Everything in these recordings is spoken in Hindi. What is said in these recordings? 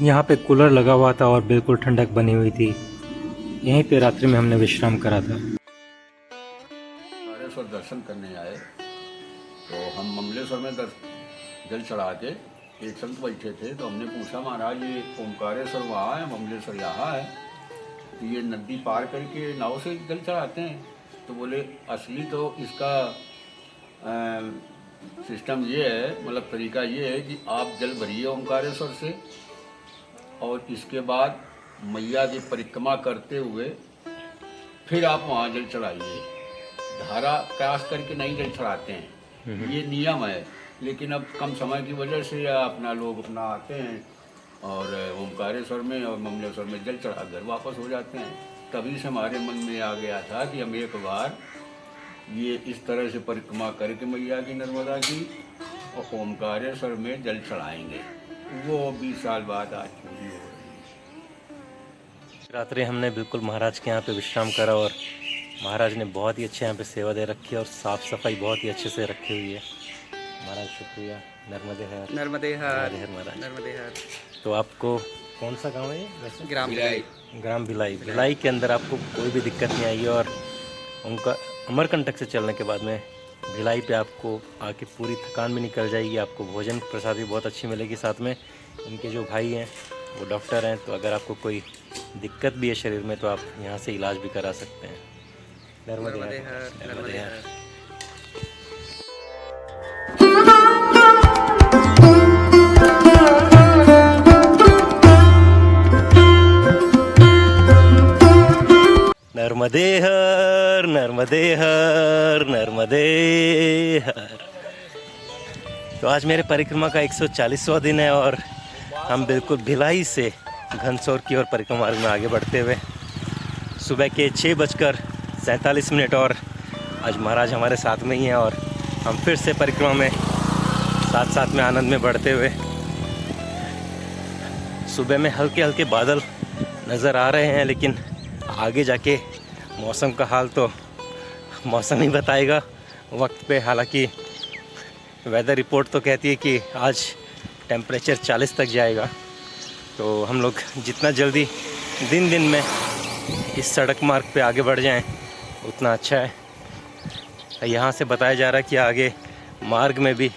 यहाँ पे कूलर लगा हुआ था और बिल्कुल ठंडक बनी हुई थी। यहीं पे रात्रि में हमने विश्राम करा था। ओमकारेश्वर दर्शन करने आए तो हम ममलेश्वर में जल चढ़ा के एक संत बैठे थे, तो हमने पूछा महाराज ये ओमकारेश्वर वहाँ है, ममलेश्वर यहाँ है, तो ये नदी पार करके नाव से जल चढ़ाते हैं? तो बोले असली तो इसका सिस्टम ये है, मतलब तरीका ये है कि आप जल भरिए ओमकारेश्वर से और इसके बाद मैया की परिक्रमा करते हुए फिर आप वहाँ जल चढ़ाइए। धारा क्रॉस करके नहीं जल चढ़ाते हैं, ये नियम है। लेकिन अब कम समय की वजह से अपना लोग अपना आते हैं और ओमकारेश्वर में और ममलेश्वर में जल चढ़ा कर वापस हो जाते हैं। तभी से हमारे मन में आ गया था कि हम एक बार ये इस तरह से परिक्रमा करके मैया की नर्मदा की और ओमकारेश्वर में जल चढ़ाएंगे। वो 20 साल बाद आज पूरी हो रही है। रात्रि हमने बिल्कुल महाराज के यहाँ पे विश्राम करा और महाराज ने बहुत ही अच्छे यहाँ पे सेवा दे रखी है और साफ़ सफाई बहुत ही अच्छे से रखी हुई है। महाराज शुक्रिया। नर्मदे हर। नर्मदे हर। महाराज। नर्मदे हर। तो आपको कौन सा गांव है वैसे? ग्राम भिलाई। ग्राम भिलाई। भिलाई के अंदर आपको कोई भी दिक्कत नहीं आएगी और उनका अमरकंटक से चलने के बाद में भिलाई पे आपको आके पूरी थकान भी निकल जाएगी। आपको भोजन प्रसाद भी बहुत अच्छी मिलेगी। साथ में इनके जो भाई हैं वो डॉक्टर हैं, तो अगर आपको कोई दिक्कत भी है शरीर में तो आप यहाँ से इलाज भी करा सकते हैं। नर्मदे हर। नर्मदे हर। नर्मदे हर। नर्मदे हर। नर्मदे हर। तो आज मेरे परिक्रमा का 140वां दिन है और हम बिल्कुल भिलाई से घनसौर की ओर परिक्रमा मार्ग में आगे बढ़ते हुए सुबह के 6:47 और आज महाराज हमारे साथ में ही हैं और हम फिर से परिक्रमा में साथ साथ में आनंद में बढ़ते हुए सुबह में हल्के हल्के बादल नज़र आ रहे हैं, लेकिन आगे जाके मौसम का हाल तो मौसम ही बताएगा वक्त पे। हालांकि वेदर रिपोर्ट तो कहती है कि आज टेम्परेचर 40 तक जाएगा, तो हम लोग जितना जल्दी दिन दिन में इस सड़क मार्ग पे आगे बढ़ जाएं उतना अच्छा है। यहाँ से बताया जा रहा है कि आगे मार्ग में भी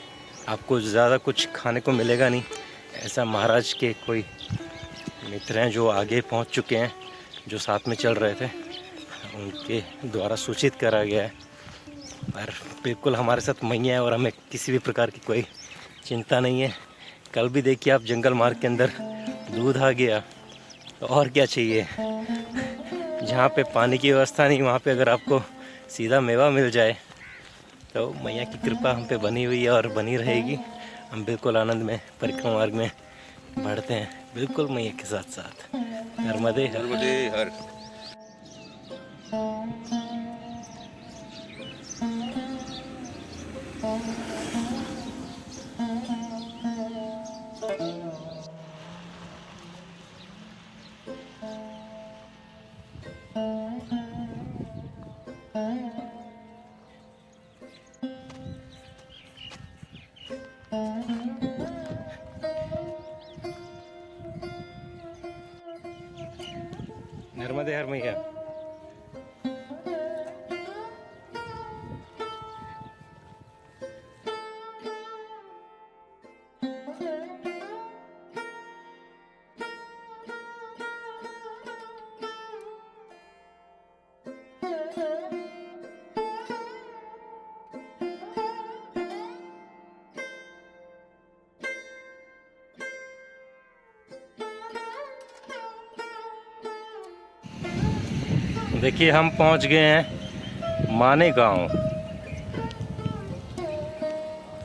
आपको ज़्यादा कुछ खाने को मिलेगा नहीं। ऐसा महाराज के कोई मित्र हैं जो आगे पहुँच चुके हैं, जो साथ में चल रहे थे, उनके द्वारा सूचित करा गया है। और बिल्कुल हमारे साथ मैया है और हमें किसी भी प्रकार की कोई चिंता नहीं है। कल भी देखिए आप जंगल मार्ग के अंदर दूध आ गया, तो और क्या चाहिए। जहाँ पे पानी की व्यवस्था नहीं वहाँ पे अगर आपको सीधा मेवा मिल जाए तो मैया की कृपा हम पे बनी हुई है और बनी रहेगी। हम बिल्कुल आनंद में परिक्रमा मार्ग में बढ़ते हैं, बिल्कुल मैया के साथ साथ। नर्मदे हर। नर्मदे हर। नर्मदे हर मैया। देखिए हम पहुंच गए हैं माने गांव।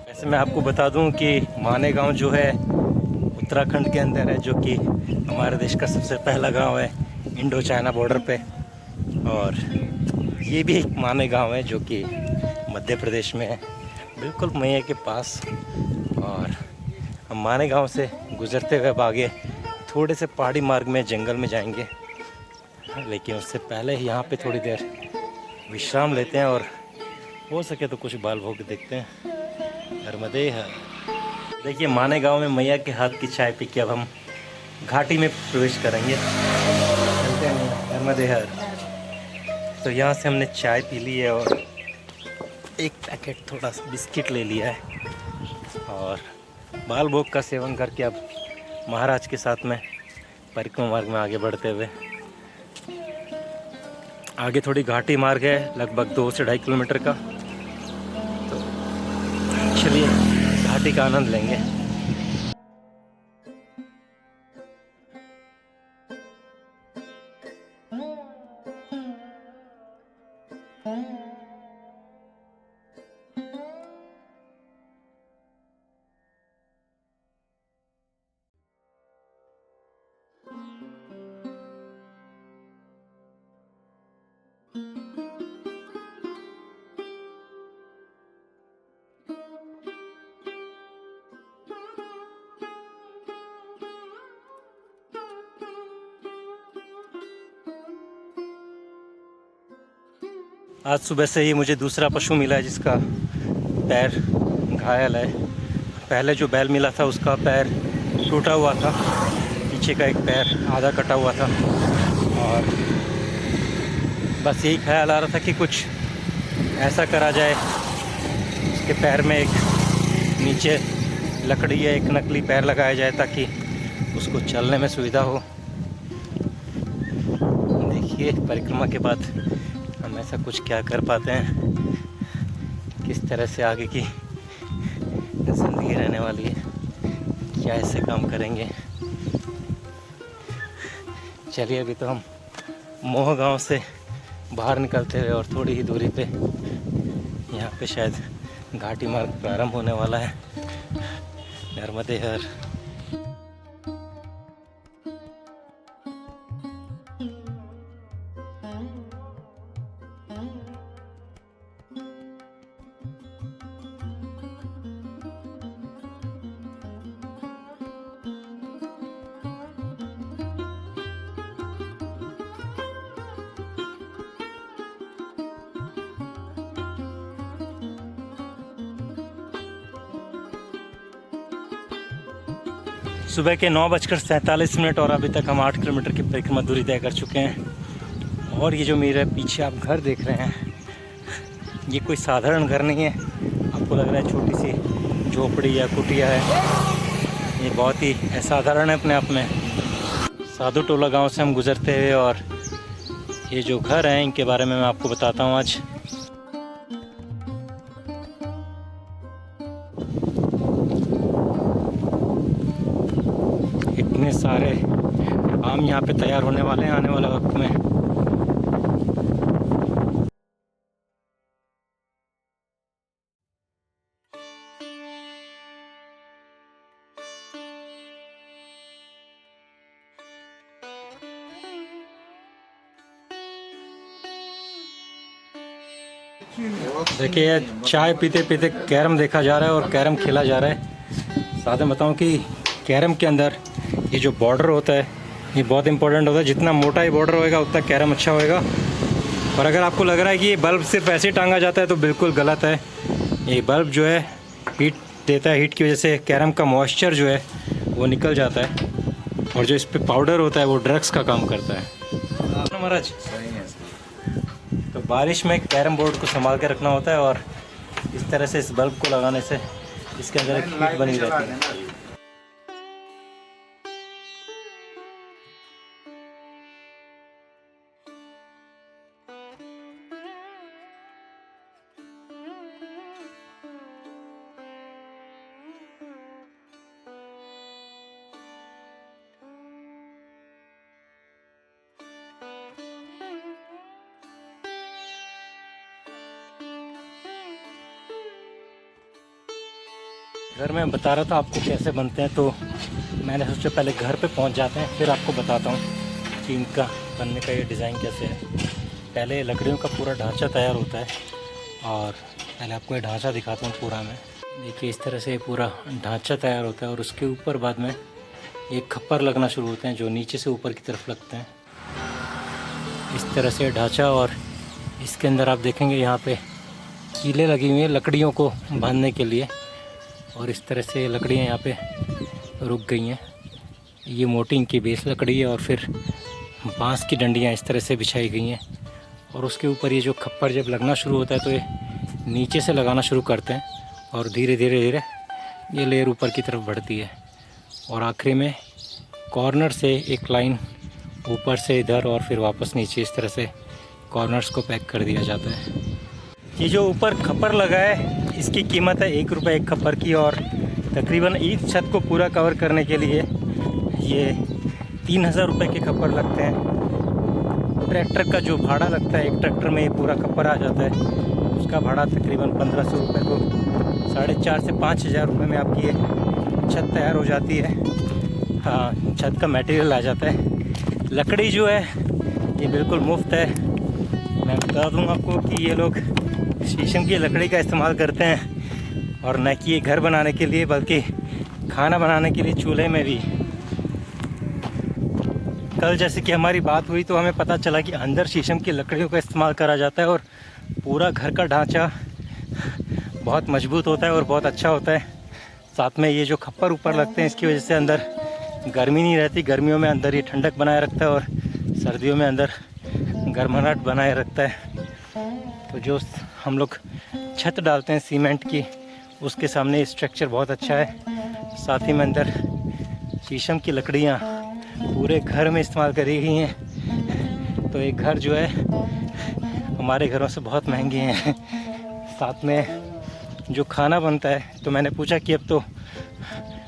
वैसे मैं आपको बता दूं कि माने गांव जो है उत्तराखंड के अंदर है, जो कि हमारे देश का सबसे पहला गांव है इंडो चाइना बॉर्डर पे। और ये भी एक माने गांव है जो कि मध्य प्रदेश में है, बिल्कुल मैया के पास। और हम माने गांव से गुजरते हुए अब आगे थोड़े से पहाड़ी मार्ग में जंगल में जाएंगे, लेकिन उससे पहले यहाँ पे थोड़ी देर विश्राम लेते हैं और हो सके तो कुछ बाल भोग देखते हैं। नर्मदे हर। देखिए माने गांव में मैया के हाथ की चाय पी के अब हम घाटी में प्रवेश करेंगे। चलते हैं नर्मदे हर। तो यहाँ से हमने चाय पी ली है और एक पैकेट थोड़ा सा बिस्किट ले लिया है और बाल भोग का सेवन करके अब महाराज के साथ में परिक्रमा मार्ग में आगे बढ़ते हुए, आगे थोड़ी घाटी मार्ग है लगभग 2 से 2.5 किलोमीटर का, तो चलिए घाटी का आनंद लेंगे। आज सुबह से ही मुझे दूसरा पशु मिला है जिसका पैर घायल है। पहले जो बैल मिला था उसका पैर टूटा हुआ था, पीछे का एक पैर आधा कटा हुआ था और बस यही ख्याल आ रहा था कि कुछ ऐसा करा जाए उसके पैर में एक नीचे लकड़ी या एक नकली पैर लगाया जाए ताकि उसको चलने में सुविधा हो। देखिए परिक्रमा के बाद हम ऐसा कुछ क्या कर पाते हैं, किस तरह से आगे की ज़िंदगी रहने वाली है, क्या ऐसे काम करेंगे। चलिए अभी तो हम मोह गांव से बाहर निकलते हुए और थोड़ी ही दूरी पे यहाँ पे शायद घाटी मार्ग प्रारंभ होने वाला है, नर्मदे हर। सुबह के 9:47 और अभी तक हम 8 किलोमीटर की परिक्रमा दूरी तय कर चुके हैं। और ये जो मेरे पीछे आप घर देख रहे हैं, ये कोई साधारण घर नहीं है। आपको लग रहा है छोटी सी झोपड़ी या कुटिया है, ये बहुत ही असाधारण है अपने आप में। साधु टोला गांव से हम गुजरते हुए और ये जो घर हैं इनके बारे में मैं आपको बताता हूँ आज। इतने सारे आम यहाँ पे तैयार होने वाले हैं आने वाले वक्त में। देखिए चाय पीते पीते कैरम देखा जा रहा है और कैरम खेला जा रहा है। साथ में बताऊँ कि कैरम के अंदर ये जो बॉर्डर होता है ये बहुत इंपॉर्टेंट होता है। जितना मोटा ये बॉर्डर होएगा उतना कैरम अच्छा होएगा। और अगर आपको लग रहा है कि ये बल्ब सिर्फ ऐसे ही टांगा जाता है तो बिल्कुल गलत है। ये बल्ब जो है हीट देता है, हीट की वजह से कैरम का मॉइस्चर जो है वो निकल जाता है और जो इस पर पाउडर होता है वो ड्रग्स का काम करता है। महाराज तो बारिश में कैरम बोर्ड को संभाल के रखना होता है और इस तरह से इस बल्ब को लगाने से इसके अंदर एक हीट बनी रहती है। घर में बता रहा था आपको कैसे बनते हैं, तो मैंने सोचा पहले घर पे पहुंच जाते हैं फिर आपको बताता हूँ कि इनका बनने का ये डिज़ाइन कैसे है। पहले लकड़ियों का पूरा ढांचा तैयार होता है और पहले आपको ये ढांचा दिखाता हूँ पूरा मैं। देखिए इस तरह से पूरा ढांचा तैयार होता है और उसके ऊपर बाद में एक खप्पर लगना शुरू होते हैं जो नीचे से ऊपर की तरफ लगते हैं। इस तरह से ढांचा और इसके अंदर आप देखेंगे यहाँ पे कीलें लगी हुई हैं लकड़ियों को बांधने के लिए और इस तरह से लकड़ियाँ यहाँ पे रुक गई हैं। ये मोटी इनकी बेस लकड़ी है और फिर बांस की डंडियाँ इस तरह से बिछाई गई हैं और उसके ऊपर ये जो खप्पर जब लगना शुरू होता है तो ये नीचे से लगाना शुरू करते हैं और धीरे धीरे धीरे ये लेयर ऊपर की तरफ बढ़ती है और आखिरी में कॉर्नर से एक लाइन ऊपर से इधर और फिर वापस नीचे, इस तरह से कॉर्नर्स को पैक कर दिया जाता है। ये जो ऊपर खप्पर लगा है इसकी कीमत है 1 रुपये एक खप्पर की और तकरीबन एक छत को पूरा कवर करने के लिए ये 3000 रुपये के खप्पर लगते हैं। ट्रैक्टर का जो भाड़ा लगता है, एक ट्रैक्टर में ये पूरा खप्पर आ जाता है, उसका भाड़ा तकरीबन 1500 रुपये, तो 4,500 से 5,000 रुपये में आपकी ये छत तैयार हो जाती है। हाँ, छत का मटेरियल आ जाता है। लकड़ी जो है ये बिल्कुल मुफ्त है। मैं बता दूँ आपको कि ये लोग शीशम की लकड़ी का इस्तेमाल करते हैं और न कि ये घर बनाने के लिए बल्कि खाना बनाने के लिए चूल्हे में भी। कल जैसे कि हमारी बात हुई तो हमें पता चला कि अंदर शीशम की लकड़ियों का इस्तेमाल करा जाता है और पूरा घर का ढांचा बहुत मजबूत होता है और बहुत अच्छा होता है। साथ में ये जो खप्पर ऊपर लगते हैं इसकी वजह से अंदर गर्मी नहीं रहती। गर्मियों में अंदर ये ठंडक बनाए रखता है और सर्दियों में अंदर गर्माहट बनाए रखता है। तो जो हम लोग छत डालते हैं सीमेंट की, उसके सामने ये स्ट्रक्चर बहुत अच्छा है। साथ ही में अंदर शीशम की लकड़ियाँ पूरे घर में इस्तेमाल करी गई हैं। तो एक घर जो है हमारे घरों से बहुत महंगे हैं। साथ में जो खाना बनता है तो मैंने पूछा कि अब तो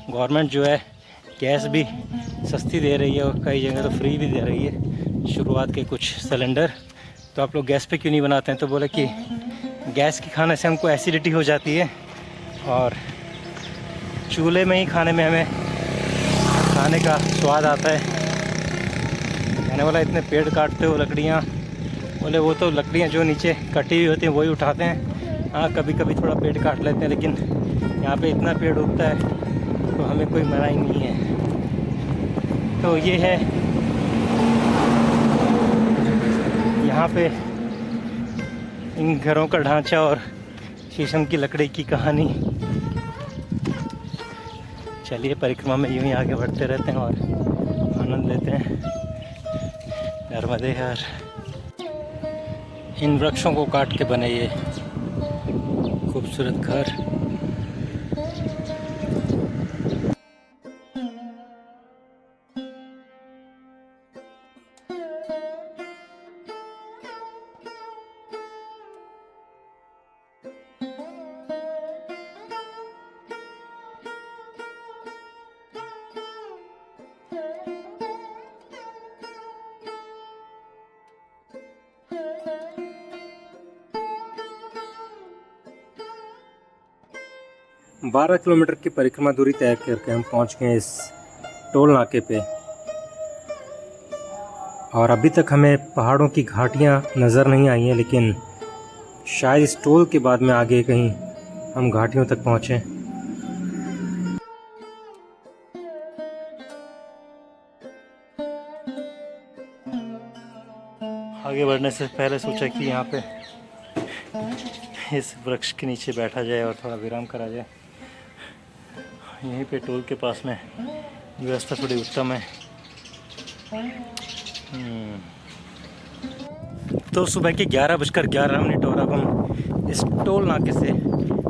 गवर्नमेंट जो है गैस भी सस्ती दे रही है और कई जगह तो फ्री भी दे रही है शुरुआत के कुछ सिलेंडर। तो आप लोग गैस पे क्यों नहीं बनाते हैं? तो बोले कि गैस के खाने से हमको एसिडिटी हो जाती है और चूल्हे में ही खाने में हमें खाने का स्वाद आता है। मैंने बोला इतने पेड़ काटते हो लकड़ियाँ? बोले वो तो लकड़ियाँ जो नीचे कटी हुई होती हैं वही उठाते हैं। हाँ, कभी कभी थोड़ा पेड़ काट लेते हैं, लेकिन यहाँ पे इतना पेड़ उगता है तो हमें कोई मनाही नहीं है। तो ये है यहाँ पे इन घरों का ढांचा और शीशम की लकड़ी की कहानी। चलिए, परिक्रमा में यूं ही आगे बढ़ते रहते हैं और आनंद लेते हैं। नर्मदे हर। इन वृक्षों को काट के बने ये खूबसूरत घर। बारह किलोमीटर की परिक्रमा दूरी तय करके हम पहुंच गए इस टोल नाके पे और अभी तक हमें पहाड़ों की घाटियां नज़र नहीं आई हैं, लेकिन शायद इस टोल के बाद में आगे कहीं हम घाटियों तक पहुँचें। आगे बढ़ने से पहले सोचा कि यहाँ पे इस वृक्ष के नीचे बैठा जाए और थोड़ा विराम करा जाए। यहीं पे टोल के पास में व्यवस्था थोड़ी उत्तम है। तो सुबह के 11:11 और अब हम इस टोल नाके से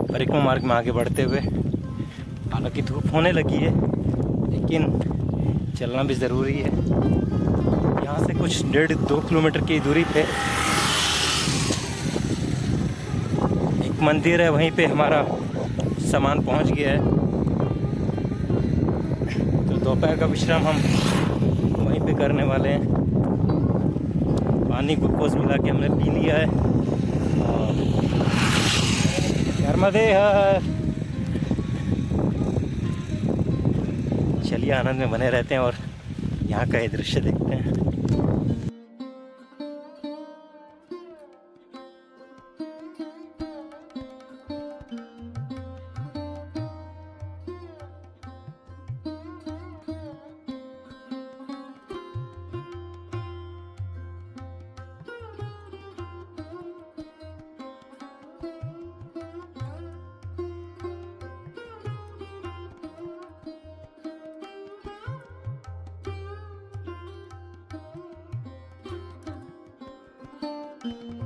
परिक्रमा मार्ग में आगे बढ़ते हुए, हालांकि धूप होने लगी है लेकिन चलना भी ज़रूरी है। यहाँ से कुछ 1.5-2 किलोमीटर की दूरी पे एक मंदिर है, वहीं पे हमारा सामान पहुँच गया है। तो दोपहर का विश्राम हम वहीं पे करने वाले हैं। पानी ग्लूकोज मिला के हमने पी लिया है और नर्मदे हर। चलिए, आनंद में बने रहते हैं और यहाँ का ये दृश्य देखते हैं।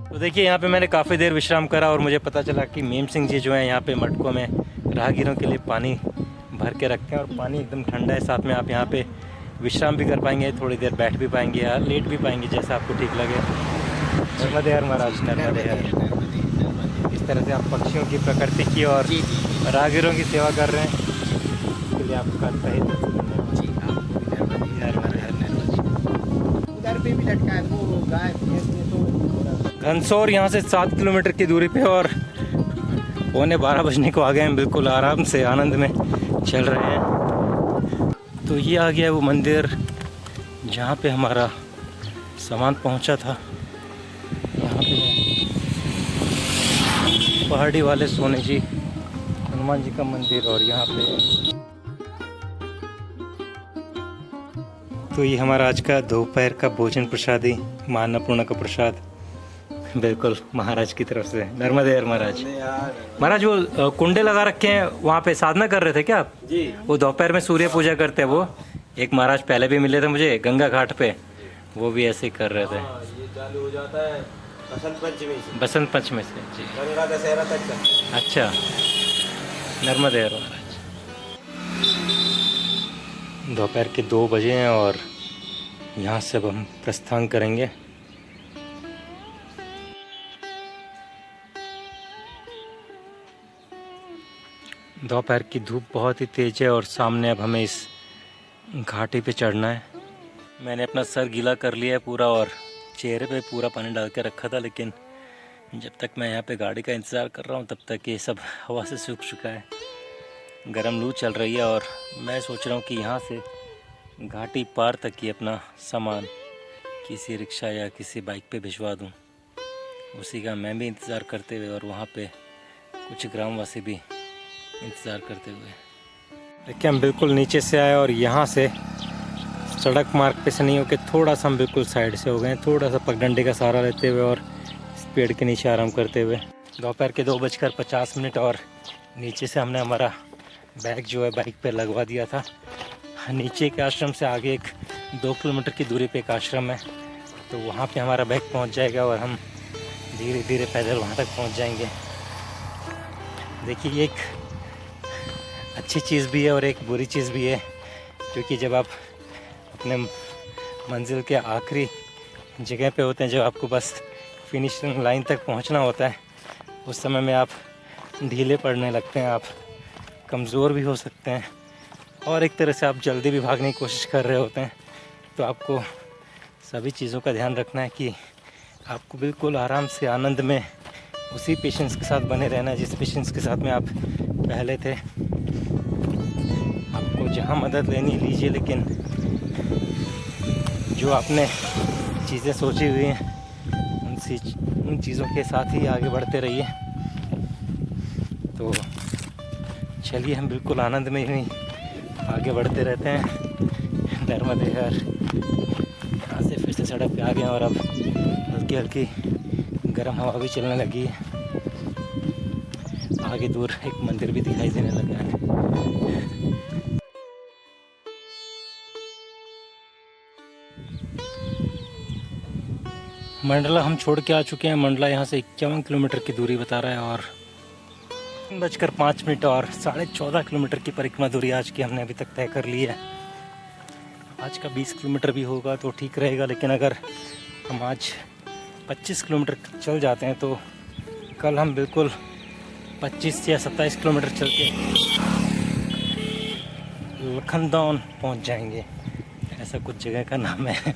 तो देखिए यहाँ पे मैंने काफ़ी देर विश्राम करा और मुझे पता चला कि मेम सिंह जी जो है यहाँ पे मटकों में राहगीरों के लिए पानी भर के रखते हैं और पानी एकदम ठंडा है। साथ में आप यहाँ पे विश्राम भी कर पाएंगे, थोड़ी देर बैठ भी पाएंगे या लेट भी पाएंगे, जैसा आपको ठीक लगे। नर्मदे हर महाराज, नर्मदे हर। इस तरह से आप पक्षियों की, प्रकृति की और राहगीरों की सेवा कर रहे हैं, इसके लिए आपका तहे दिल से उधर पे भी लटका है वो गाय भैंस ने तो घनसौर यहाँ से 7 किलोमीटर की दूरी पे और 11:15 बजने को आ गए हैं। बिल्कुल आराम से आनंद में चल रहे हैं। तो ये आ गया वो मंदिर जहाँ पे हमारा सामान पहुँचा था। यहाँ पे पहाड़ी वाले सोने जी, हनुमान जी का मंदिर और यहाँ पे तो ये हमारा आज का दोपहर का भोजन प्रसादी, मां अन्नपूर्णा का प्रसाद, बिल्कुल महाराज की तरफ से। नर्मदे हर महाराज। महाराज वो कुंडे लगा रखे हैं, वहाँ पे साधना कर रहे थे क्या आप? जी। वो दोपहर में सूर्य पूजा करते हैं। वो एक महाराज पहले भी मिले थे मुझे गंगा घाट पे, वो भी ऐसे ही कर रहे थे। ये चालू हो जाता है बसंत पंचमी से। बसंत पंचमी से जी। गंगा दशहरा तक का। अच्छा, नर्मदे हर महाराज। दोपहर के 2 बजे हैं और यहाँ से अब हम प्रस्थान करेंगे। दोपहर की धूप बहुत ही तेज़ है और सामने अब हमें इस घाटी पे चढ़ना है। मैंने अपना सर गीला कर लिया है पूरा और चेहरे पे पूरा पानी डाल के रखा था, लेकिन जब तक मैं यहाँ पे गाड़ी का इंतज़ार कर रहा हूँ तब तक ये सब हवा से सूख चुका है। गर्म लू चल रही है और मैं सोच रहा हूँ कि यहाँ से घाटी पार तक ही अपना सामान किसी रिक्शा या किसी बाइक पे भिजवा दूँ। उसी का मैं भी इंतज़ार करते हुए और वहाँ पे कुछ ग्रामवासी भी इंतज़ार करते हुए। देखिए हम बिल्कुल नीचे से आए और यहाँ से सड़क मार्ग पे से नहीं होकर थोड़ा सा हम बिल्कुल साइड से हो गए, थोड़ा सा पगडंडी का सहारा लेते हुए और इस पेड़ के नीचे आराम करते हुए। दोपहर के 2:50 और नीचे से हमने हमारा बैग जो है बाइक पे लगवा दिया था। नीचे के आश्रम से आगे एक 2 किलोमीटर की दूरी पे एक आश्रम है, तो वहाँ पे हमारा बैग पहुँच जाएगा और हम धीरे धीरे पैदल वहाँ तक पहुँच जाएंगे। देखिए एक अच्छी चीज़ भी है और एक बुरी चीज़ भी है, क्योंकि जब आप अपने मंजिल के आखिरी जगह पे होते हैं, जब आपको बस फिनिशिंग लाइन तक पहुंचना होता है, उस समय में आप ढीले पड़ने लगते हैं, आप कमज़ोर भी हो सकते हैं और एक तरह से आप जल्दी भी भागने की कोशिश कर रहे होते हैं। तो आपको सभी चीज़ों का ध्यान रखना है कि आपको बिल्कुल आराम से आनंद में उसी पेशेंस के साथ बने रहना है जिस पेशेंस के साथ में आप पहले थे। आपको जहाँ मदद लेनी लीजिए, लेकिन जो आपने चीज़ें सोची हुई हैं उन चीज़ों के साथ ही आगे बढ़ते रहिए। तो चलिए हम बिल्कुल आनंद में ही आगे बढ़ते रहते हैं। नर्मदे हर। यहाँ से फिर से सड़क पे आ गए और अब हल्की हल्की गर्म हवा भी चलने लगी है। आगे दूर एक मंदिर भी दिखाई देने लगा है। मंडला हम छोड़ के आ चुके हैं। मंडला यहाँ से 51 किलोमीटर की दूरी बता रहा है और 3:05 और 14.5 किलोमीटर की परिक्रमा दूरी आज की हमने अभी तक तय कर ली है। आज का 20 किलोमीटर भी होगा तो ठीक रहेगा, लेकिन अगर हम आज 25 किलोमीटर चल जाते हैं तो कल हम बिल्कुल 25 या 27 किलोमीटर चल के लखनदौन पहुंच जाएंगे, ऐसा कुछ जगह का नाम है।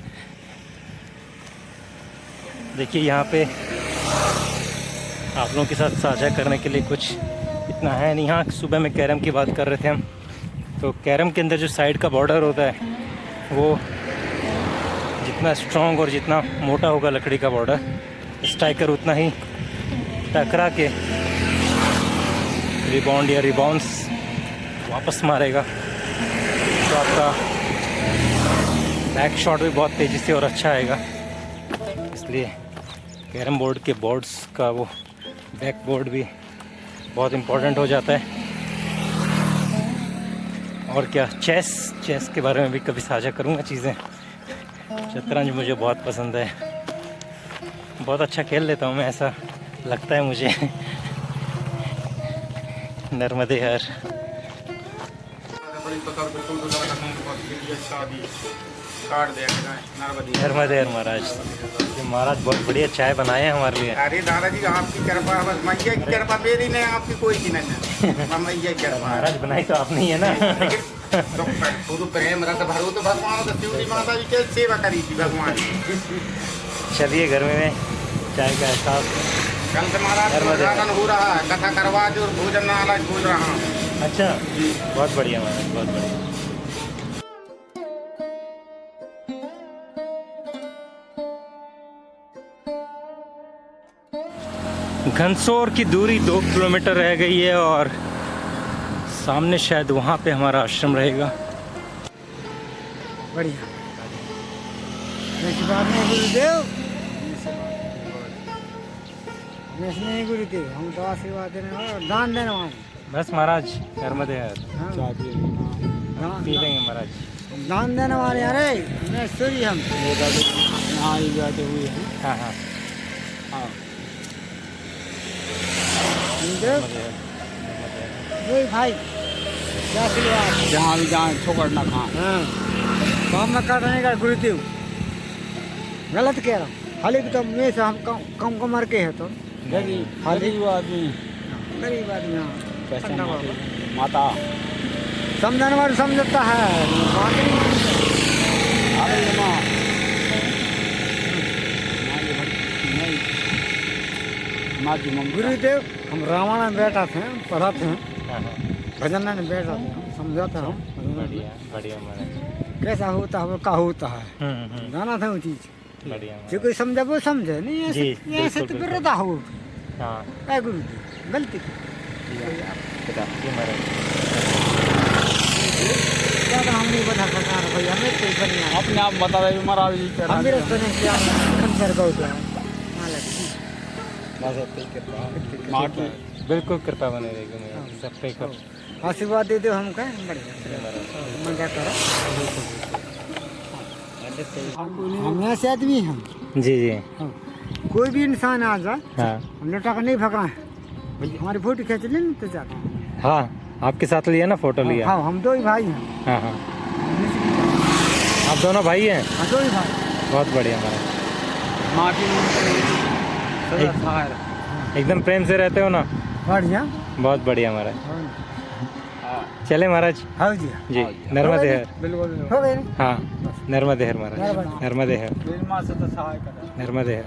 देखिए यहाँ पे आप लोगों के साथ साझा करने के लिए कुछ इतना है नहीं। यहाँ सुबह में कैरम की बात कर रहे थे हम, तो कैरम के अंदर जो साइड का बॉर्डर होता है वो जितना स्ट्रॉन्ग और जितना मोटा होगा लकड़ी का बॉर्डर, स्ट्राइकर उतना ही टकरा के रिबाउंड या रिबाउंड्स वापस मारेगा। तो आपका बैक शॉट भी बहुत तेज़ी से और अच्छा आएगा। इसलिए कैरम बोर्ड के बोर्ड्स का वो बैक बोर्ड भी बहुत इम्पोर्टेंट हो जाता है। और क्या, चेस के बारे में भी कभी साझा करूँगा चीज़ें। शतरंज मुझे बहुत पसंद है, बहुत अच्छा खेल लेता हूँ मैं, ऐसा लगता है मुझे। नर्मदे हर नर्मदे हर महाराज। ये महाराज बहुत बढ़िया चाय बनाए हैं हमारे लिए। अरे दादाजी आपकी कृपा, बस मैया की कृपा, मेरी नहीं, आपकी कोई की नहीं है, मैया की कृपा। महाराज बनाई तो आपने ही है ना। तो प्रेम रस भरो तो भगवान तो शिवजी माता जी की सेवा करी थी भगवान। चलिए घर में चाय का एहसास। कल से महाराज उद्घाटन हो रहा है, कथा करवा जो भोजन अलग बोल रहा हूँ। अच्छा, बहुत बढ़िया महाराज, बहुत बढ़िया। घनसोर की दूरी 2 किलोमीटर रह गई है और सामने शायद वहाँ पे हमारा आश्रम रहेगा। बढ़िया। बात नहीं गुरुदेव, नहीं गुरुदेव, हम तो आशीर्वाद देने वाले, दान देने वाले। बस महाराज, नर्मदे हर। पी लेंगे महाराज। दान देने वाले, अरे मैं सूर्य हम यहाँ ही बैठे हुए हैं। हाँ हाँ हाँ वही भाई, क्या आशीर्वाद, जहाँ भी जाए ठोकर ना खाएं। हाँ, काम में करने का गुरुदेव, गलत कह रहा हूँ। हाल तो मैं से हम कम कमर के है तो गरीब आदमी, गरीब आदमी। हाँ, माता समझाने वाले समझता है। गुरुदेव, हम रामायण में बैठा थे, पढ़ाते हैं, हाँ हाँ। भजन में बैठा थे, हम समझाते हैं बढ़िया बढ़िया महाराज। कैसा होता है, क्या होता है, जाना था वो चीज़। बढ़िया जो कोई समझे वो समझे, नहीं ऐसे जी, ऐसे तो बिल्कुल, फिर रहता हो। हाँ क्या गुरुदेव, गलती ज़्यादा हम नहीं बता सकता भैया, हमें कोई बढ़िया अपने आप बता रहे महाराज जी हम मेरे सुने क्या खंसर गौता माटी बिल्कुल कृपा बने रहेगी मेरे सब पे कर। आशीर्वाद दे दो हमका, बढ़िया मजा करो। हम ऐसे आदमी हैं, जी जी हाँ, कोई भी इंसान आ जाए, हाँ हम लोटा का नहीं भगा है, हमारी फोटो खींच लें तो जाते हैं। हाँ, आपके साथ लिया ना, फोटो लिया। हाँ, हम दो ही भाई हैं। हाँ हाँ, आप दोनों भाई हैं। हाँ, दो ही भाई। बहुत बढ़िया महाराज, एकदम प्रेम से रहते हो ना। बढ़िया, बहुत बढ़िया महाराज। चले महाराज। हाँ जी जी, नर्मदे हर। बिल्कुल हो गए। हाँ, नर्मदे हर महाराज, नर्मदे हर, नर्मदे हर।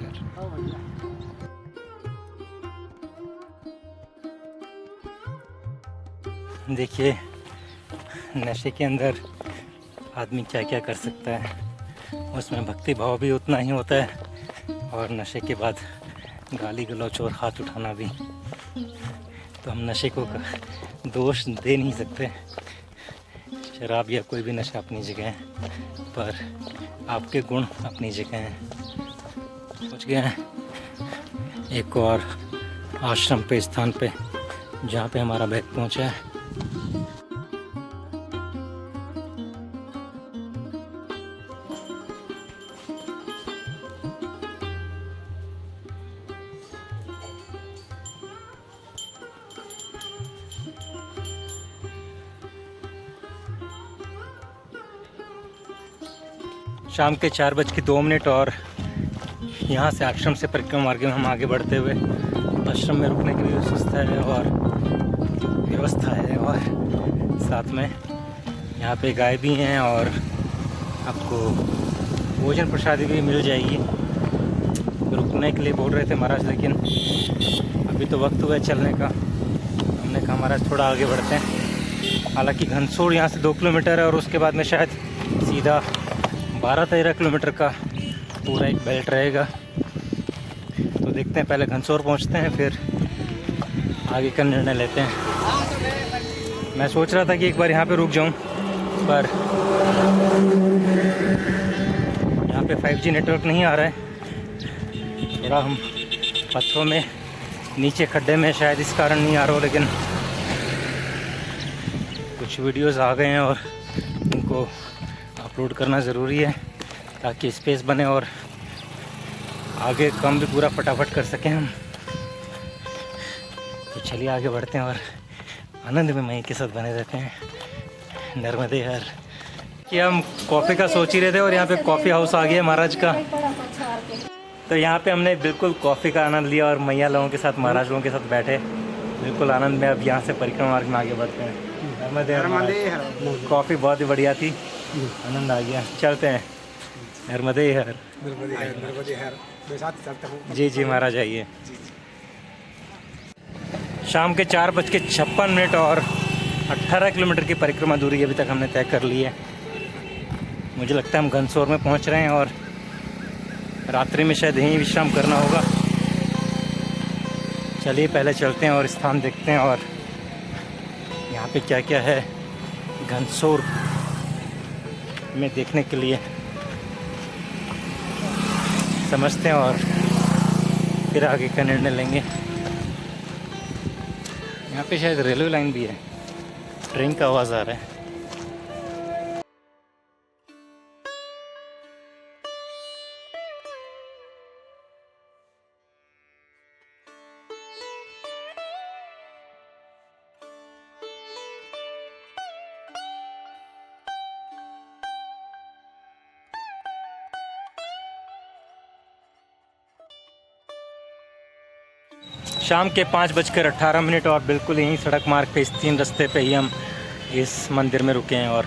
देखिए नशे के अंदर आदमी क्या क्या कर सकता है, उसमें भक्ति भाव भी उतना ही होता है और नशे के बाद गाली गलौच और हाथ उठाना भी। तो हम नशे को दोष दे नहीं सकते। शराब या कोई भी नशा अपनी जगह है, पर आपके गुण अपनी जगह हैं। पहुँच गए हैं एक और आश्रम पे, स्थान पे, जहाँ पे हमारा बैग पहुँचा है। शाम के 4:02 और यहाँ से आश्रम से परिक्रमा मार्ग में हम आगे बढ़ते हुए आश्रम में रुकने की भी व्यवस्था है और साथ में यहाँ पे गाय भी हैं और आपको भोजन प्रसादी भी मिल जाएगी। रुकने के लिए बोल रहे थे महाराज, लेकिन अभी तो वक्त हुआ है चलने का। हमने कहा महाराज थोड़ा आगे बढ़ते हैं। हालांकि घनसोर यहाँ से 2 किलोमीटर है और उसके बाद में शायद सीधा 12-13 किलोमीटर का पूरा एक बेल्ट रहेगा। तो देखते हैं, पहले घनसोर पहुँचते हैं फिर आगे का निर्णय लेते हैं। मैं सोच रहा था कि एक बार यहाँ पे रुक जाऊँ, पर यहाँ पे 5G नेटवर्क नहीं आ रहा है। थोड़ा हम पत्थरों में नीचे खड्डे में, शायद इस कारण नहीं आ रहा हो, लेकिन कुछ वीडियोस आ गए हैं और उनको अपलोड करना ज़रूरी है ताकि स्पेस बने और आगे काम भी पूरा फटाफट कर सकें हम। तो चलिए आगे बढ़ते हैं और आनंद में मई के साथ बने रहते हैं। नर्मदे हर कि हम कॉफ़ी का सोच ही रहे थे और यहाँ पे कॉफ़ी हाउस आ गया महाराज का। तो यहाँ पे हमने बिल्कुल कॉफ़ी का आनंद लिया और मैया लोगों के साथ, महाराज लोगों के साथ बैठे बिल्कुल आनंद में। अब यहाँ से परिक्रमा मार्ग में आगे बढ़ते हैं। नर्मदे कॉफ़ी बहुत ही बढ़िया थी, आनंद आ गया। चलते हैं नर्मदे हर। जी जी महाराज आइए। शाम के 4:56 और 18 किलोमीटर की परिक्रमा दूरी अभी तक हमने तय कर ली है। मुझे लगता है हम घनसोर में पहुंच रहे हैं और रात्रि में शायद यहीं विश्राम करना होगा। चलिए पहले चलते हैं और स्थान देखते हैं और यहाँ पे क्या क्या है घनसोर में देखने के लिए समझते हैं और फिर आगे का निर्णय लेंगे। यहाँ पे शायद रेलवे लाइन भी है, ट्रेन का आवाज़ आ रहा है। शाम के 5:18 और बिल्कुल यहीं सड़क मार्ग पे इस 3 रास्ते पे ही हम इस मंदिर में रुके हैं और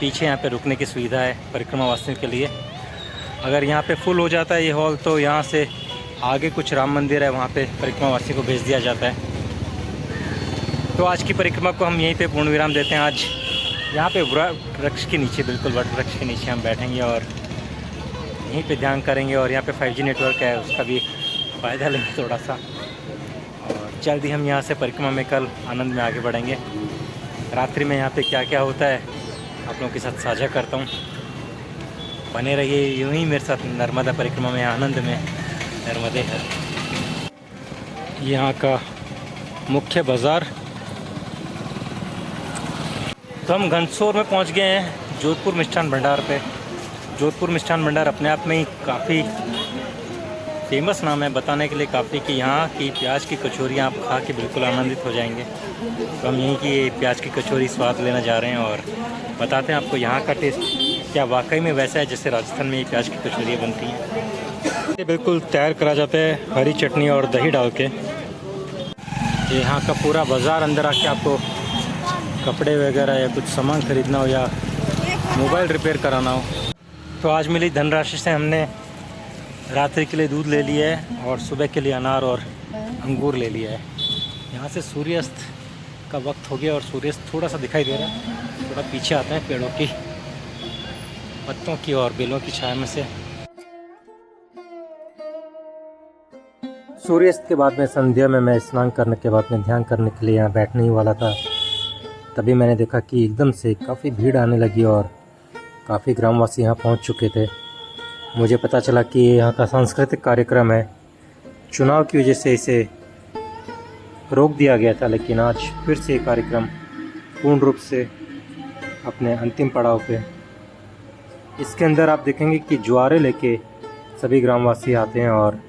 पीछे यहाँ पे रुकने की सुविधा है परिक्रमा वासियों के लिए। अगर यहाँ पे फुल हो जाता है ये हॉल तो यहाँ से आगे कुछ राम मंदिर है, वहाँ पे परिक्रमा वासी को भेज दिया जाता है। तो आज की परिक्रमा को हम यहीं पे पूर्ण विराम देते हैं। आज यहाँ पे वृक्ष के नीचे, बिल्कुल वट वृक्ष के नीचे हम बैठेंगे और यहीं पे ध्यान करेंगे और यहाँ पे 5G नेटवर्क है, उसका भी फ़ायदा लेंगे थोड़ा सा। और जल्दी हम यहाँ से परिक्रमा में कल आनंद में आगे बढ़ेंगे। रात्रि में यहाँ पे क्या क्या होता है आप लोगों के साथ साझा करता हूँ। बने रहिए यूँ ही मेरे साथ नर्मदा परिक्रमा में, आनंद में नर्मदे है। यहाँ का मुख्य बाज़ार। तो हम घनसोर में पहुँच गए हैं, जोधपुर मिष्ठान भंडार पे। जोधपुर मिष्ठान भंडार अपने आप में ही काफ़ी फेमस नाम है, बताने के लिए काफ़ी कि यहाँ की प्याज की कचौरियाँ आप खा के बिल्कुल आनंदित हो जाएंगे। तो हम यहीं की प्याज की कचौरी स्वाद लेना जा रहे हैं और बताते हैं आपको यहाँ का टेस्ट क्या वाकई में वैसा है जैसे राजस्थान में ये प्याज की कचौरियाँ बनती हैं। ये बिल्कुल तैयार करा जाता है हरी चटनी और दही डाल के। यहाँ का पूरा बाज़ार अंदर आके आपको कपड़े वगैरह या कुछ सामान ख़रीदना हो या मोबाइल रिपेयर कराना हो। तो आज मिली धनराशि से हमने रात्रि के लिए दूध ले लिया है और सुबह के लिए अनार और अंगूर ले लिया है। यहाँ से सूर्यास्त का वक्त हो गया और सूर्यास्त थोड़ा सा दिखाई दे रहा है, थोड़ा पीछे आता है पेड़ों की पत्तों की और बेलों की छाया में से। सूर्यास्त के बाद में संध्या में मैं स्नान करने के बाद में ध्यान करने के लिए यहाँ बैठने ही वाला था, तभी मैंने देखा कि एकदम से काफ़ी भीड़ आने लगी और काफ़ी ग्रामवासी यहाँ पहुँच चुके थे। मुझे पता चला कि यहाँ का सांस्कृतिक कार्यक्रम है, चुनाव की वजह से इसे रोक दिया गया था, लेकिन आज फिर से ये कार्यक्रम पूर्ण रूप से अपने अंतिम पड़ाव पे। इसके अंदर आप देखेंगे कि ज्वारे लेके सभी ग्रामवासी आते हैं और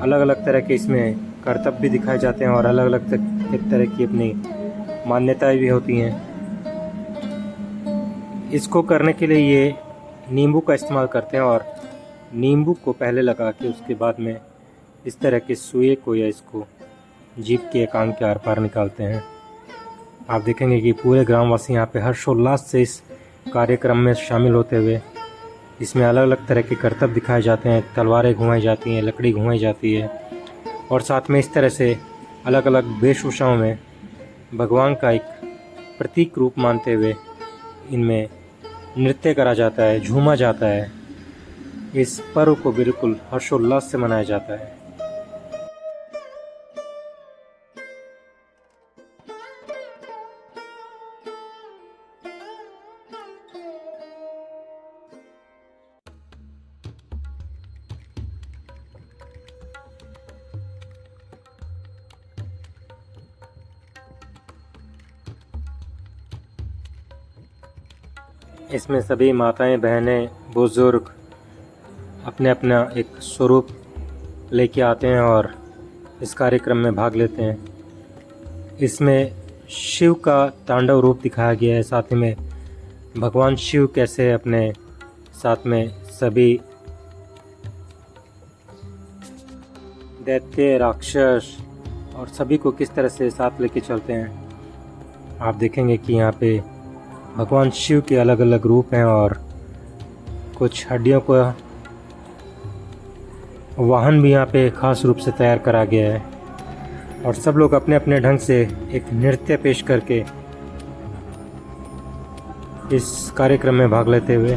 अलग अलग तरह के इसमें करतब भी दिखाए जाते हैं और अलग अलग तरह की अपनी मान्यताएं भी होती हैं। इसको करने के लिए ये नींबू का इस्तेमाल करते हैं और नींबू को पहले लगा के उसके बाद में इस तरह के सुए को या इसको जीभ के कान के आर पार निकालते हैं। आप देखेंगे कि पूरे ग्रामवासी यहाँ पे हर्षोल्लास से इस कार्यक्रम में शामिल होते हुए इसमें अलग अलग तरह के करतब दिखाए जाते हैं, तलवारें घुमाई जाती हैं, लकड़ी घुमाई जाती है और साथ में इस तरह से अलग अलग वेशभूषाओं में भगवान का एक प्रतीक रूप मानते हुए इनमें नृत्य करा जाता है, झूमा जाता है। इस पर्व को बिल्कुल हर्षोल्लास से मनाया जाता है। इसमें सभी माताएं, बहनें, बुजुर्ग अपने अपना एक स्वरूप लेके आते हैं और इस कार्यक्रम में भाग लेते हैं। इसमें शिव का तांडव रूप दिखाया गया है, साथ ही में भगवान शिव कैसे अपने साथ में सभी दैत्य, राक्षस और सभी को किस तरह से साथ लेके चलते हैं। आप देखेंगे कि यहाँ पे भगवान शिव के अलग अलग रूप हैं और कुछ हड्डियों को वाहन भी यहाँ पे खास रूप से तैयार करा गया है और सब लोग अपने अपने ढंग से एक नृत्य पेश करके इस कार्यक्रम में भाग लेते हुए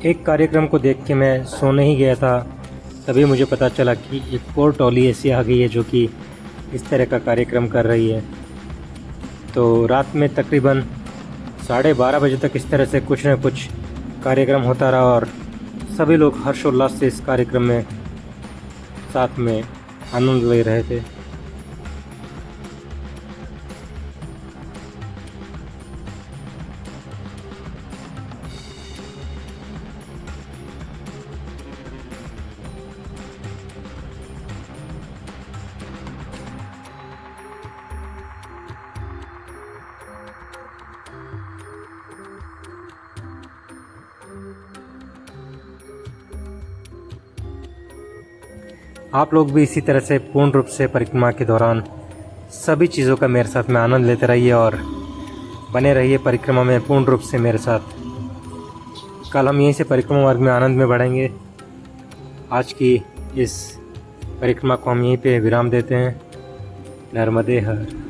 एक कार्यक्रम को देख के मैं सोने ही गया था, तभी मुझे पता चला कि एक और टॉली ऐसी आ गई है जो कि इस तरह का कार्यक्रम कर रही है। तो रात में तकरीबन 12:30 बजे तक इस तरह से कुछ न कुछ कार्यक्रम होता रहा और सभी लोग हर्षोल्लास से इस कार्यक्रम में साथ में आनंद ले रहे थे। आप लोग भी इसी तरह से पूर्ण रूप से परिक्रमा के दौरान सभी चीज़ों का मेरे साथ में आनंद लेते रहिए और बने रहिए परिक्रमा में पूर्ण रूप से मेरे साथ। कल हम यहीं से परिक्रमा मार्ग में आनंद में बढ़ेंगे। आज की इस परिक्रमा को हम यहीं पे विराम देते हैं। नर्मदे हर।